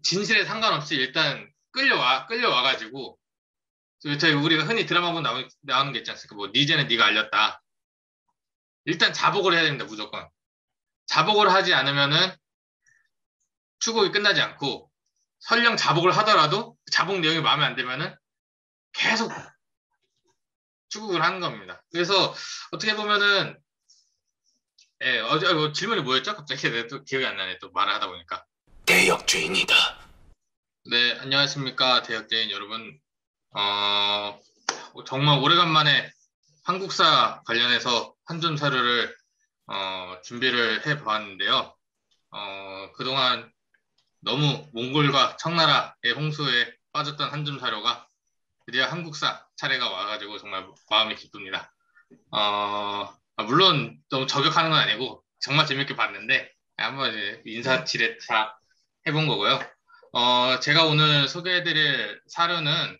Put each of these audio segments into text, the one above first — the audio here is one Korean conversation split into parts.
진실에 상관없이 일단 끌려와가지고, 저희 우리가 흔히 드라마 보면 나오는 게 있지 않습니까? 뭐, 니제는 네가 알렸다. 일단 자복을 해야 됩니다, 무조건. 자복을 하지 않으면은 추국이 끝나지 않고, 설령 자복을 하더라도 자복 내용이 마음에 안 들면은 계속 추국을 하는 겁니다. 그래서 어떻게 보면은, 예, 질문이 뭐였죠? 갑자기 내가 또 기억이 안 나네. 또 말을 하다 보니까. 대역죄인이다. 네, 안녕하십니까, 대학생 여러분. 어, 정말 오래간만에 한국사 관련해서 한점 사료를 준비를 해 보았는데요. 그동안 너무 몽골과 청나라의 홍수에 빠졌던 한점 사료가 드디어 한국사 차례가 와가지고 정말 마음이 기쁩니다. 물론 너무 저격하는 건 아니고 정말 재밌게 봤는데 한번 이제 인사치레 다 해본 거고요. 제가 오늘 소개해드릴 사료는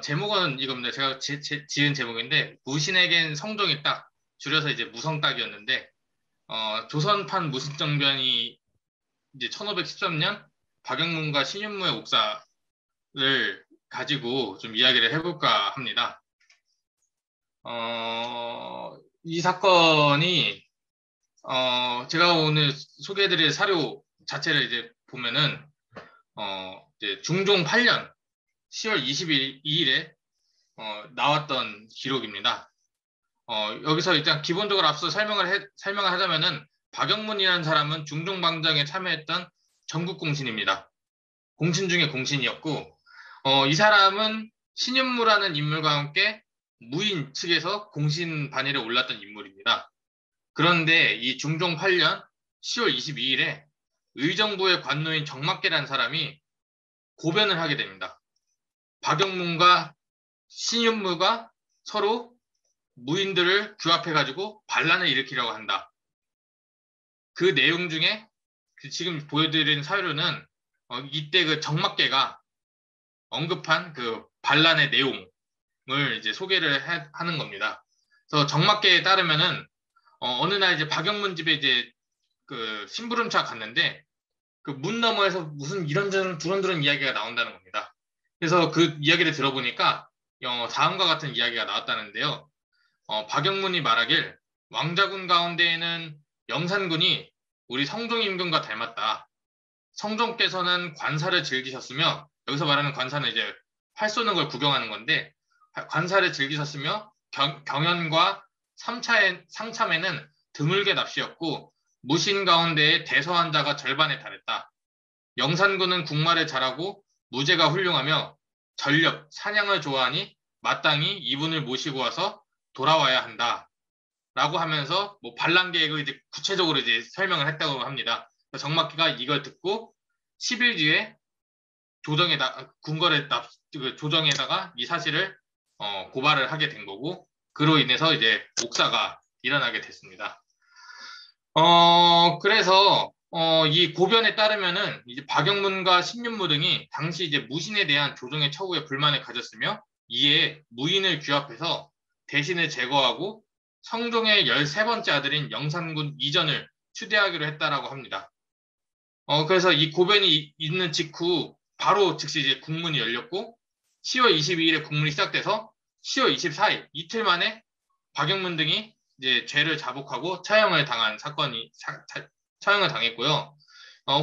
제목은 이겁니다. 제가 지은 제목인데 무신에겐 성종이 딱 줄여서 이제 무성딱이었는데 조선판 무신정변이 이제 1513년 박영문과 신윤무의 옥사를 가지고 좀 이야기를 해볼까 합니다. 이 사건이 제가 오늘 소개해드릴 사료 자체를 이제 보면은 이제 중종 8년 10월 22일에 나왔던 기록입니다. 여기서 일단 기본적으로 앞서 설명을 하자면은 박영문이라는 사람은 중종방정에 참여했던 전국공신입니다. 공신 중에 공신이었고 이 사람은 신윤무라는 인물과 함께 무인 측에서 공신 반열에 올랐던 인물입니다. 그런데 이 중종 8년 10월 22일에 의정부의 관노인 정막계라는 사람이 고변을 하게 됩니다. 박영문과 신윤무가 서로 무인들을 규합해가지고 반란을 일으키려고 한다. 그 내용 중에 지금 보여드린 사료는 이때 그 정막계가 언급한 그 반란의 내용을 이제 소개를 하는 겁니다. 그래서 정막계에 따르면은 어느 날 이제 박영문 집에 이제 그 심부름차 갔는데 그 문 너머에서 무슨 이런저런 두런두런 이야기가 나온다는 겁니다. 그래서 그 이야기를 들어보니까 다음과 같은 이야기가 나왔다는데요. 박영문이 말하길 왕자군 가운데에는 영산군이 우리 성종 임금과 닮았다. 성종께서는 관사를 즐기셨으며 여기서 말하는 관사는 이제 활 쏘는 걸 구경하는 건데 관사를 즐기셨으며 경연과 상참에는 드물게 납시였고 무신 가운데에 대서한 자가 절반에 달했다. 영산군은 국말을 잘하고 무제가 훌륭하며 전력, 사냥을 좋아하니 마땅히 이분을 모시고 와서 돌아와야 한다. 라고 하면서 뭐 반란 계획을 이제 구체적으로 이제 설명을 했다고 합니다. 정막기가 이걸 듣고 10일 뒤에 조정에다가 이 사실을 고발을 하게 된 거고 그로 인해서 이제 옥사가 일어나게 됐습니다. 그래서 이 고변에 따르면은 이제 박영문과 신윤무 등이 당시 이제 무신에 대한 조정의 처우에 불만을 가졌으며 이에 무인을 규합해서 대신을 제거하고 성종의 13번째 아들인 영산군 이전을 추대하기로 했다라고 합니다. 그래서 이 고변이 있는 직후 바로 즉시 이제 국문이 열렸고 10월 22일에 국문이 시작돼서 10월 24일 이틀 만에 박영문 등이 이제 죄를 자복하고 처형을 당했고요.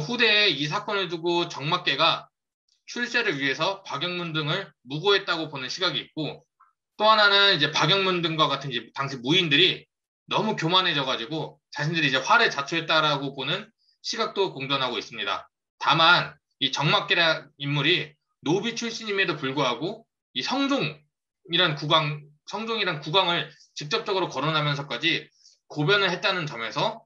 후대에 이 사건을 두고 정막계가 출세를 위해서 박영문 등을 무고했다고 보는 시각이 있고 또 하나는 이제 박영문 등과 같은 이제 당시 무인들이 너무 교만해져가지고 자신들이 이제 활에 자초했다라고 보는 시각도 공존하고 있습니다. 다만 이 정막계라는 인물이 노비 출신임에도 불구하고 이 성종이란 국왕을 직접적으로 거론하면서까지 고변을 했다는 점에서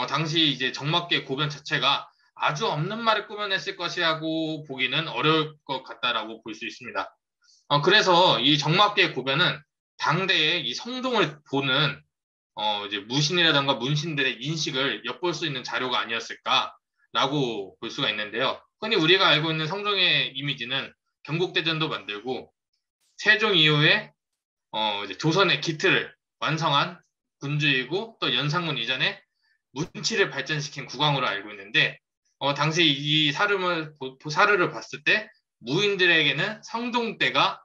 당시 이제 정막계 고변 자체가 아주 없는 말을 꾸며냈을 것이라고 보기는 어려울 것 같다라고 볼 수 있습니다. 그래서 이 정막계 고변은 당대의 이 성종을 보는 이제 무신이라든가 문신들의 인식을 엿볼 수 있는 자료가 아니었을까라고 볼 수가 있는데요. 흔히 우리가 알고 있는 성종의 이미지는 경국대전도 만들고 세종 이후에 이제 조선의 기틀을 완성한 군주이고 또 연산군 이전에 문치를 발전시킨 국왕으로 알고 있는데 당시 이 사료를 봤을 때 무인들에게는 성종때가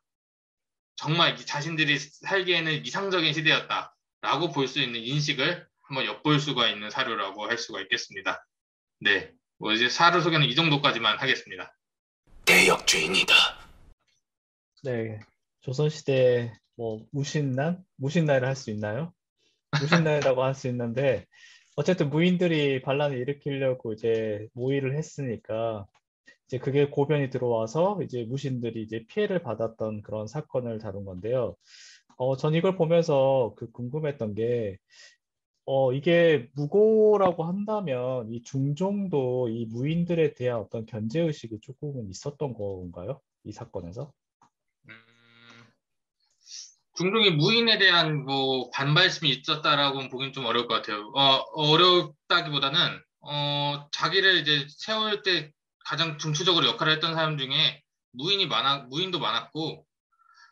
정말 자신들이 살기에는 이상적인 시대였다라고 볼 수 있는 인식을 한번 엿볼 수가 있는 사료라고 할 수가 있겠습니다. 네, 뭐 이제 사료 소개는 이 정도까지만 하겠습니다. 대역주의이다. 네, 조선시대 뭐 무신날을 할 수 있나요? 무신날이라고 할 수 있는데 어쨌든 무인들이 반란을 일으키려고 이제 모의를 했으니까 이제 그게 고변이 들어와서 이제 무신들이 이제 피해를 받았던 그런 사건을 다룬 건데요. 전 이걸 보면서 궁금했던 게 이게 무고라고 한다면 이 중종도 이 무인들에 대한 어떤 견제의식이 조금은 있었던 건가요? 이 사건에서? 중종이 무인에 대한 뭐 반발심이 있었다라고 보긴 좀 어려울 것 같아요. 어렵다기보다는 자기를 이제 세울 때 가장 중추적으로 역할을 했던 사람 중에 무인도 많았고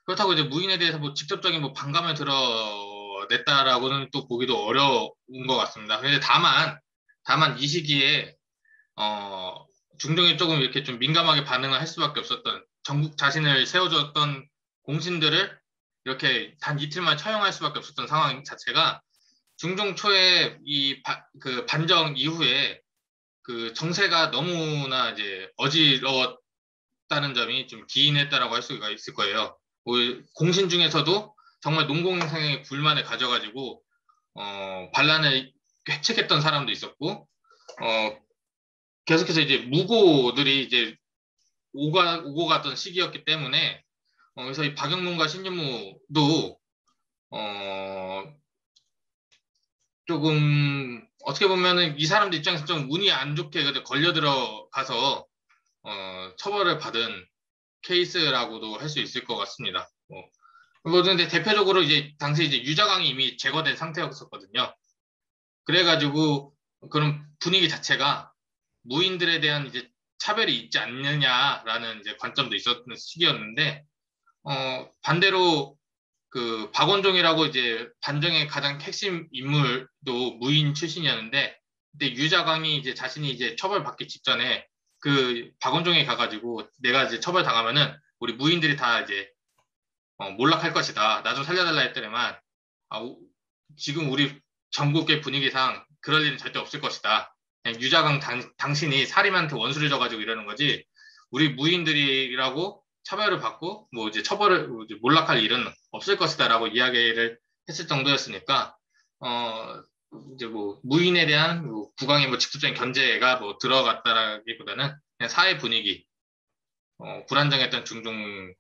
그렇다고 이제 무인에 대해서 뭐 직접적인 뭐 반감을 드러냈다라고는 또 보기도 어려운 것 같습니다. 근데 다만 이 시기에 중종이 조금 이렇게 좀 민감하게 반응을 할 수밖에 없었던 전국 자신을 세워줬던 공신들을 이렇게 단 이틀만 처형할 수밖에 없었던 상황 자체가 중종 초에 그 반정 이후에 그 정세가 너무나 이제 어지러웠다는 점이 좀 기인했다라고 할 수가 있을 거예요. 공신 중에서도 정말 농공생의 불만을 가져가지고 반란을 회책했던 사람도 있었고 계속해서 이제 무고들이 이제 오고 갔던 시기였기 때문에 그래서 이 박영문과 신윤무도 조금 어떻게 보면은 이 사람들 입장에서 좀 운이 안 좋게 걸려 들어가서 처벌을 받은 케이스라고도 할 수 있을 것 같습니다. 근데 대표적으로 이제 당시 이제 유자강이 이미 제거된 상태였었거든요. 그래가지고 그런 분위기 자체가 무인들에 대한 이제 차별이 있지 않느냐라는 이제 관점도 있었던 시기였는데 반대로 그 박원종이라고 이제 반정의 가장 핵심 인물도 무인 출신이었는데 그때 유자광이 이제 자신이 이제 처벌받기 직전에 그 박원종에 가가지고 내가 이제 처벌 당하면은 우리 무인들이 다 이제 몰락할 것이다. 나 좀 살려달라 했더니만 지금 우리 전국의 분위기상 그럴 일은 절대 없을 것이다. 그냥 유자광 당신이 사림한테 원수를 져가지고 이러는 거지. 우리 무인들이라고 차별을 받고 뭐 이제 처벌을 이제 몰락할 일은 없을 것이다라고 이야기를 했을 정도였으니까 이제 뭐 무인에 대한 뭐 국왕의 뭐 직접적인 견제가 뭐 들어갔다라기보다는 그냥 사회 분위기 불안정했던 중종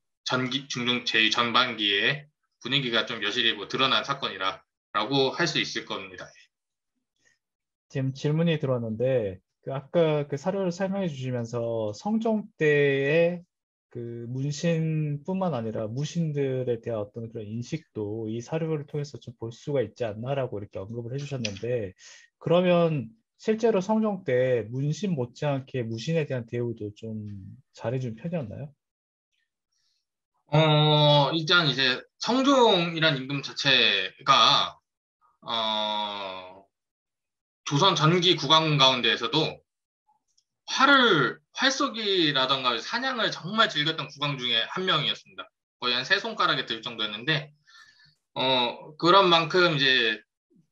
제 전반기의 분위기가 좀 여실히 뭐 드러난 사건이라고 할 수 있을 겁니다. 지금 질문이 들어왔는데 아까 그 사료를 설명해 주시면서 성종 때의 그 문신뿐만 아니라 무신들에 대한 어떤 그런 인식도 이 사료를 통해서 좀 볼 수가 있지 않나라고 이렇게 언급을 해주셨는데 그러면 실제로 성종 때 문신 못지않게 무신에 대한 대우도 좀 잘해준 편이었나요? 일단 이제 성종이란 임금 자체가 조선 전기 국왕 가운데에서도 활쏘기라던가 사냥을 정말 즐겼던 국왕 중에 한 명이었습니다. 거의 한 세 손가락에 들 정도였는데, 그런 만큼 이제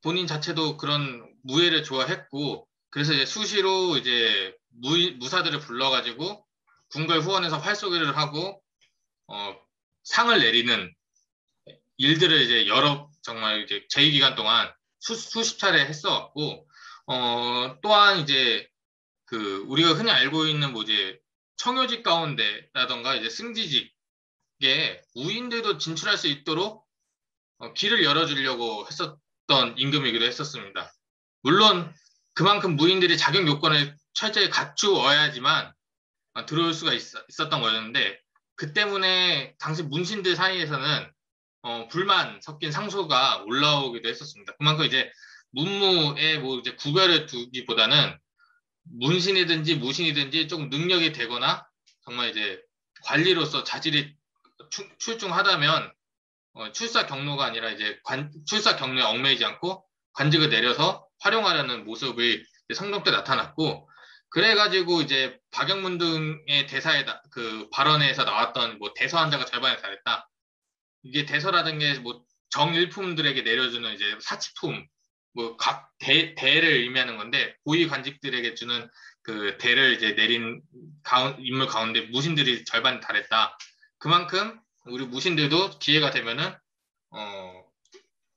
본인 자체도 그런 무예를 좋아했고, 그래서 이제 수시로 이제 무사들을 불러가지고 궁궐 후원에서 활쏘기를 하고, 상을 내리는 일들을 이제 정말 이제 제2기간 동안 수십 차례 했어왔고, 또한 이제 우리가 흔히 알고 있는 뭐 이제 청요직 가운데라던가 이제 승지직에 무인들도 진출할 수 있도록 길을 열어주려고 했었던 임금이기도 했었습니다. 물론 그만큼 무인들이 자격 요건을 철저히 갖추어야지만 들어올 수가 있었던 거였는데 그 때문에 당시 문신들 사이에서는 불만 섞인 상소가 올라오기도 했었습니다. 그만큼 이제 문무에 뭐 이제 구별을 두기보다는 문신이든지 무신이든지 조금 능력이 되거나 정말 이제 관리로서 자질이 출중하다면 출사 경로가 아니라 이제 출사 경로에 얽매이지 않고 관직을 내려서 활용하려는 모습이 성종 때 나타났고 그래가지고 이제 박영문 등의 대사에 그 발언에서 나왔던 뭐 대서 환자가 절반에 달했다. 이게 대서라는 게 뭐 정일품들에게 내려주는 이제 사치품, 뭐 각 대를 의미하는 건데 고위 관직들에게 주는 그 대를 이제 내린 인물 가운데 무신들이 절반에 달했다. 그만큼 우리 무신들도 기회가 되면은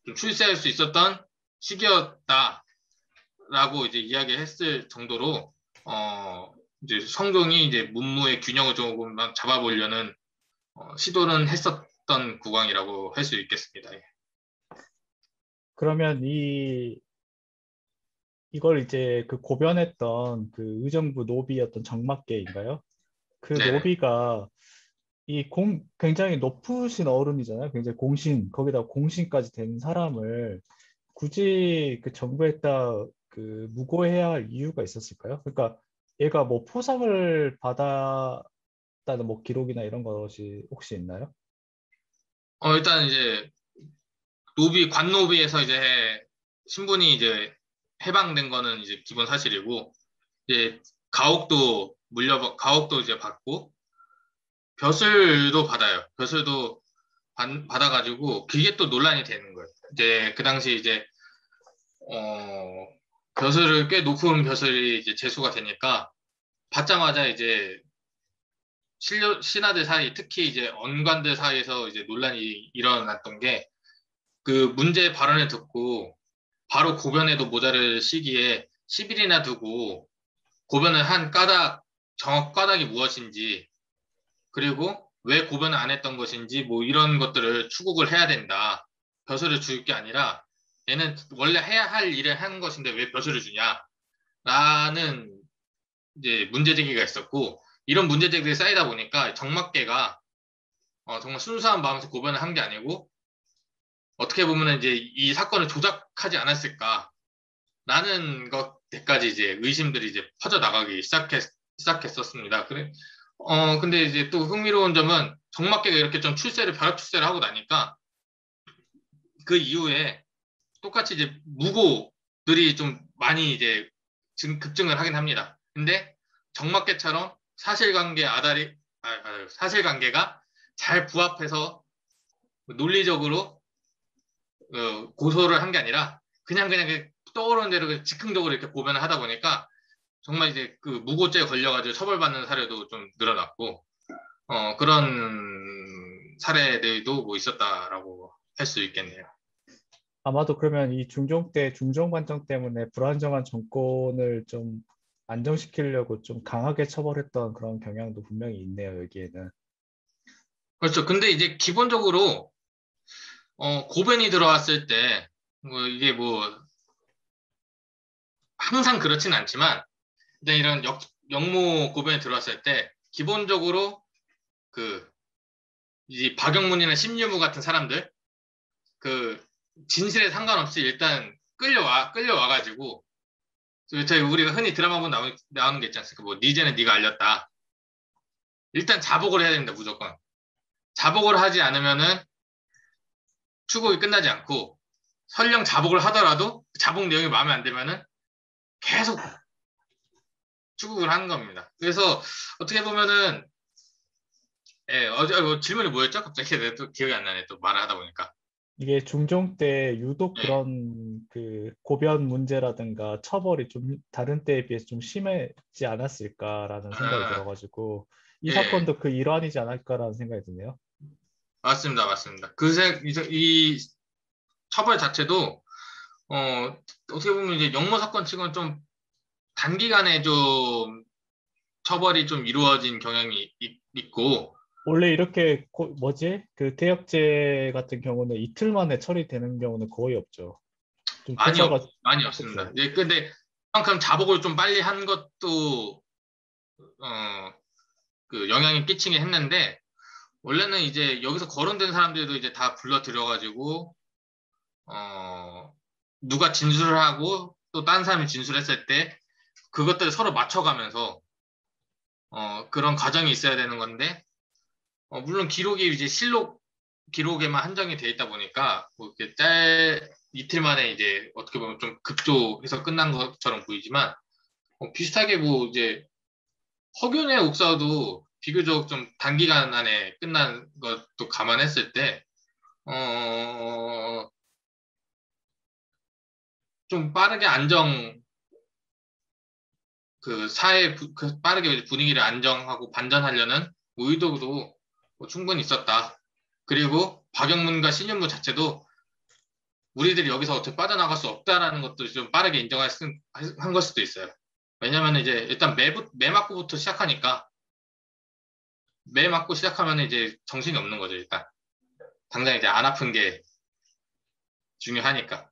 좀 출세할 수 있었던 시기였다라고 이제 이야기했을 정도로 이제 성종이 이제 문무의 균형을 조금만 잡아보려는 시도는 했었던 국왕이라고 할 수 있겠습니다. 예. 그러면 이걸 이제 그 고변했던 그 의정부 노비였던 정막계인가요? 그 네네. 노비가 굉장히 높으신 어른이잖아요. 굉장히 거기다 공신까지 된 사람을 굳이 그 정부에다 그 무고해야 할 이유가 있었을까요? 그러니까 얘가 뭐 포상을 받았다는 뭐 기록이나 이런 것이 혹시 있나요? 일단 이제 관노비에서 이제 신분이 이제 해방된 거는 이제 기본 사실이고, 이제 가옥도 이제 받고, 벼슬도 받아요. 벼슬도 받아가지고, 그게 또 논란이 되는 거예요. 이제 그 당시 이제, 벼슬을 꽤 높은 벼슬이 이제 제수가 되니까, 받자마자 이제 신하들 사이, 특히 이제 언관들 사이에서 이제 논란이 일어났던 게, 그 문제 발언을 듣고 바로 고변에도 모자를 시기에 10일이나 두고 고변을 한 정확 까닭이 무엇인지, 그리고 왜 고변을 안 했던 것인지, 뭐 이런 것들을 추궁을 해야 된다. 벼슬을 줄 게 아니라 얘는 원래 해야 할 일을 하는 것인데 왜 벼슬을 주냐? 라는 이제 문제제기가 있었고, 이런 문제제기들이 쌓이다 보니까 정막계가 정말 순수한 마음에서 고변을 한 게 아니고 어떻게 보면 이제 이 사건을 조작하지 않았을까라는 것까지 이제 의심들이 이제 퍼져 나가기 시작했었습니다. 근데 이제 또 흥미로운 점은 정막계가 이렇게 좀 벼락 출세를 하고 나니까 그 이후에 똑같이 이제 무고들이 좀 많이 이제 급증을 하긴 합니다. 근데 정막계처럼 사실관계가 잘 부합해서 논리적으로 고소를 한 게 아니라 그냥 떠오르는 대로 즉흥적으로 이렇게 고변을 하다 보니까 정말 이제 그 무고죄에 걸려가지고 처벌받는 사례도 좀 늘어났고 그런 사례들도 뭐 있었다라고 할 수 있겠네요. 아마도 그러면 이 중종 관정 때문에 불안정한 정권을 좀 안정시키려고 좀 강하게 처벌했던 그런 경향도 분명히 있네요, 여기에는. 그렇죠. 근데 이제 기본적으로 고변이 들어왔을 때 뭐 이게 뭐 항상 그렇진 않지만 일단 이런 역모 고변이 들어왔을 때 기본적으로 그 이 박영문이나 심유무 같은 사람들 그 진실에 상관없이 일단 끌려와가지고 저희 우리가 흔히 드라마 보면 나오는 게 있지 않습니까? 뭐 니제는 네가 알렸다. 일단 자복을 해야 됩니다. 무조건. 자복을 하지 않으면은 추국이 끝나지 않고 설령 자복을 하더라도 자복 내용이 마음에 안 들면은 계속 추국을 하는 겁니다. 그래서 어떻게 보면은 질문이 뭐였죠? 갑자기 내가 또 기억이 안 나네. 또 말을 하다 보니까. 이게 중종 때 유독 예. 그런 그 고변 문제라든가 처벌이 좀 다른 때에 비해서 좀 심했지 않았을까라는 생각이 아, 들어가지고 이 예. 사건도 그 일환이지 않을까라는 생각이 드네요. 맞습니다. 맞습니다. 이 처벌 자체도 어떻게 보면 이제 역모 사건 측은 좀 단기간에 좀 처벌이 좀 이루어진 경향이 있고, 원래 이렇게 그 태역죄 같은 경우는 이틀 만에 처리되는 경우는 거의 없죠. 좀 조사가 많이 없습니다. 그렇죠. 예, 근데 그만큼 자복을 좀 빨리 한 것도 어, 그 영향이 끼치긴 했는데, 원래는 이제 여기서 거론된 사람들도 이제 다 불러들여가지고 어, 누가 진술을 하고 또 다른 사람이 진술했을 때 그것들을 서로 맞춰가면서 그런 과정이 있어야 되는 건데, 물론 기록이 이제 실록 기록에만 한정이 돼 있다 보니까 뭐 이렇게 이틀 만에 이제 어떻게 보면 좀 급조해서 끝난 것처럼 보이지만 비슷하게 뭐 이제 허균의 옥사도 비교적 좀 단기간 안에 끝난 것도 감안했을 때, 어, 좀 빠르게 빠르게 분위기를 안정하고 반전하려는 의도도 뭐 충분히 있었다. 그리고 박영문과 신윤무 자체도 우리들이 여기서 어떻게 빠져나갈 수 없다라는 것도 좀 빠르게 한 걸 수도 있어요. 왜냐면 이제 일단 매 맞고부터 시작하니까 매 맞고 시작하면 이제 정신이 없는 거죠, 일단. 당장 이제 안 아픈 게 중요하니까.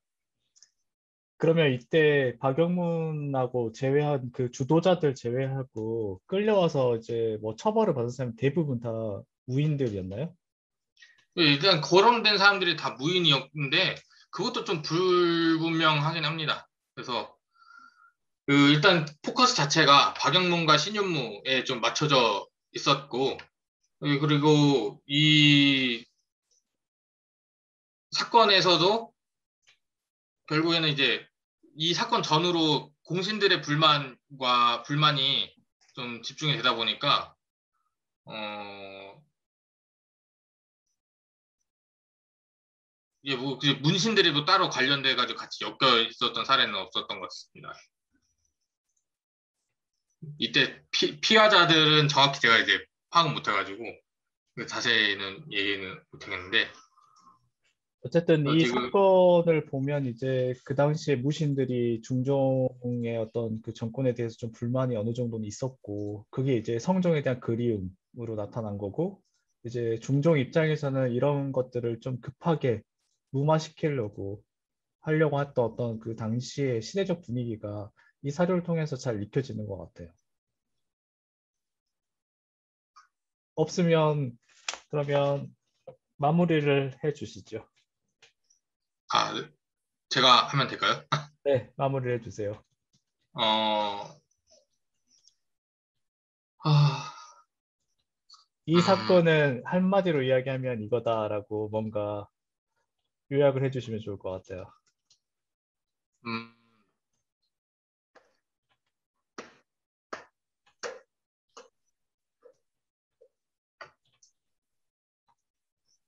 그러면 이때 박영문하고 제외한 그 주도자들 제외하고 끌려와서 이제 뭐 처벌을 받은 사람 대부분 다 무인들이었나요? 일단 거론된 사람들이 다 무인이었는데 그것도 좀 불분명하긴 합니다. 그래서 일단 포커스 자체가 박영문과 신윤무에 좀 맞춰져 있었고 그리고 이 사건에서도 결국에는 이제 이 사건 전후로 공신들의 불만이 좀 집중이 되다 보니까 이게 뭐 문신들이 뭐 따로 관련돼 가지고 같이 엮여 있었던 사례는 없었던 것 같습니다. 이때 피화자들은 정확히 제가 이제 파악은 못해가지고 자세히는 얘기는 못하겠는데 어쨌든 이 지금 사건을 보면 이제 그 당시에 무신들이 중종의 어떤 그 정권에 대해서 좀 불만이 어느 정도는 있었고 그게 이제 성종에 대한 그리움으로 나타난 거고 이제 중종 입장에서는 이런 것들을 좀 급하게 무마시키려고 하려고 했던 어떤 그 당시의 시대적 분위기가 이 사료를 통해서 잘 익혀지는 것 같아요. 없으면 그러면 마무리를 해 주시죠. 제가 하면 될까요? 네, 마무리를 해 주세요. 어, 아, 이 사건은 한마디로 이야기하면 이거다라고 뭔가 요약을 해주시면 좋을 것 같아요. 음,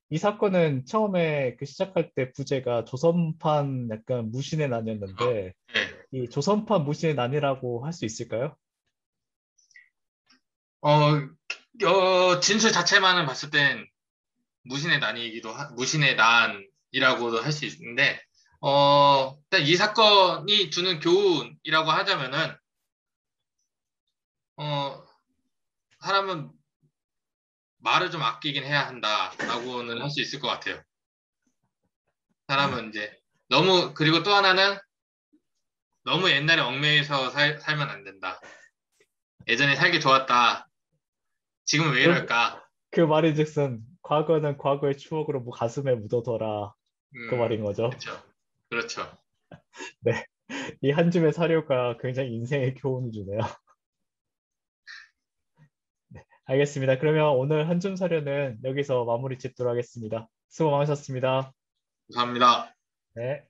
이 사건은 처음에 그 시작할 때 부제가 조선판 약간 무신의 난이었는데 네. 이 조선판 무신의 난이라고 할 수 있을까요? 진술 자체만은 봤을 땐 무신의 난이라고도 할 수 있는데, 일단 이 사건이 주는 교훈이라고 하자면은, 어, 사람은 말을 좀 아끼긴 해야 한다라고는 할 수 있을 것 같아요. 사람은 이제 그리고 또 하나는 너무 옛날에 얽매여서 살면 안 된다. 예전에 살기 좋았다. 지금은 왜 그, 이럴까? 그 말인즉슨 과거는 과거의 추억으로 뭐 가슴에 묻어둬라 그 말인 거죠. 그렇죠. 그렇죠. 네, 이 한 줌의 사료가 굉장히 인생의 교훈을 주네요. 네, 알겠습니다. 그러면 오늘 한 줌 사료는 여기서 마무리 짓도록 하겠습니다. 수고 많으셨습니다. 감사합니다. 네.